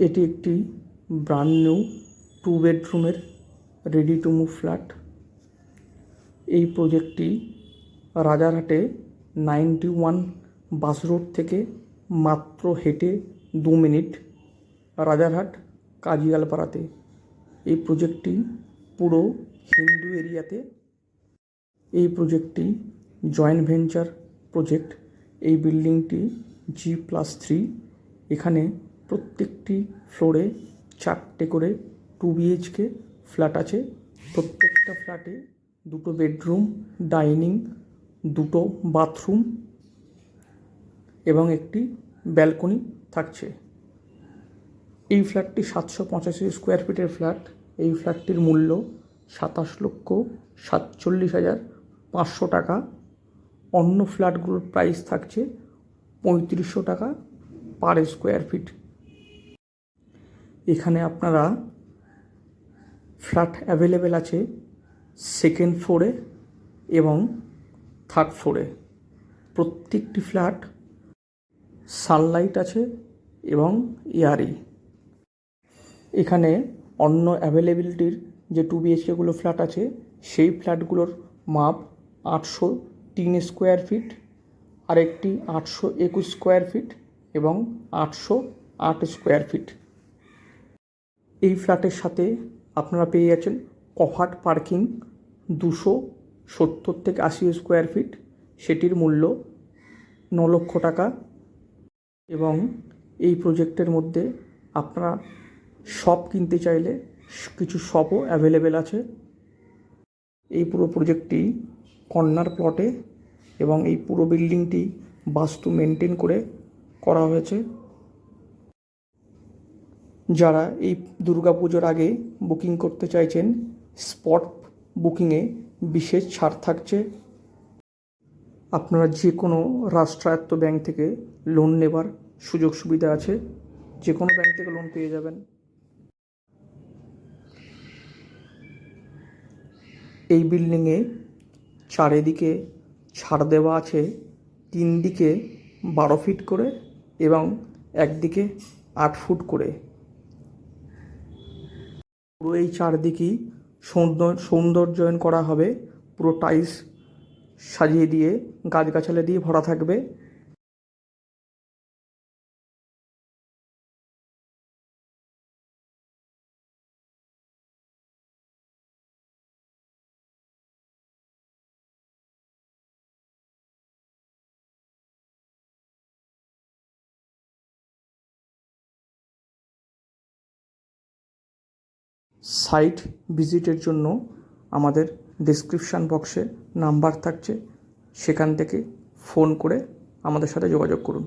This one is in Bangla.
এটি একটি ব্র্যান্ড নিউ 2 বেডরুমের রেডি টু মুভ ফ্ল্যাট। এই প্রজেক্টটি রাজারহাটে 91 বাস রোড থেকে মাত্র হেঁটে 2 মিনিট রাজারহাট কাজিয়ালপাড়াতে। এই প্রজেক্টটি পুরো হিন্দু এরিয়াতে। এই প্রজেক্টটি জয়েন্ট ভেঞ্চার প্রজেক্ট। এই বিল্ডিংটি G+3। এখানে প্রত্যেকটি ফ্লোরে 4টে করে 2 BHK ফ্ল্যাট আছে। প্রত্যেকটা ফ্ল্যাটে 2টো বেডরুম, ডাইনিং, 2টো বাথরুম এবং একটি ব্যালকনি থাকছে। এই ফ্ল্যাটটি 785 স্কোয়ার ফিটের ফ্ল্যাট। এই ফ্ল্যাটটির মূল্য 27,47,500 টাকা। অন্য ফ্ল্যাটগুলোর প্রাইস থাকছে 3500 টাকা পার স্কোয়ার ফিট। এখানে আপনারা ফ্ল্যাট অ্যাভেলেবেল আছে 2nd ফ্লোরে এবং 3rd ফ্লোরে। প্রত্যেকটি ফ্ল্যাট সানলাইট আছে এবং এয়ারি। এখানে অন্য অ্যাভেলেবিলিটির যে 2 BHKগুলো ফ্ল্যাট আছে সেই ফ্ল্যাটগুলোর মাপ 803 স্কোয়ার ফিট, আরেকটি 821 স্কোয়ার ফিট এবং 808 স্কোয়ার ফিট। এই ফ্ল্যাটের সাথে আপনারা পেয়ে যাচ্ছেন কভার্ড পার্কিং 270 থেকে 80 স্কোয়ার ফিট। সেটির মূল্য 9 লক্ষ টাকা। এবং এই প্রজেক্টের মধ্যে আপনারা শপ কিনতে চাইলে কিছু শপও অ্যাভেলেবেল আছে। এই পুরো প্রজেক্টটি কর্নার প্লটে এবং এই পুরো বিল্ডিংটি বাস্তু মেনটেন করে করা হয়েছে। যারা এই দুর্গাপুজোর আগে বুকিং করতে চাইছেন, স্পট বুকিংয়ে বিশেষ ছাড় থাকছে। আপনারা যে কোনো রাষ্ট্রায়ত্ত ব্যাংক থেকে লোন নেবার সুযোগ সুবিধা আছে। যে কোনো ব্যাংক থেকে লোন পেয়ে যাবেন। এই বিল্ডিংয়ে চারিদিকে ছাড় দেওয়া আছে 3 দিকে 12 ফিট করে এবং একদিকে 8 ফুট করে। পুরো এই চারদিকেই সৌন্দর্যায়ন করা হবে। পুরো টাইলস সাজিয়ে দিয়ে গাছগাছালি দিয়ে ভরা থাকবে। সাইট ভিজিটের জন্য আমাদের ডেসক্রিপশান বক্সে নাম্বার থাকছে, সেখান থেকে ফোন করে আমাদের সাথে যোগাযোগ করুন।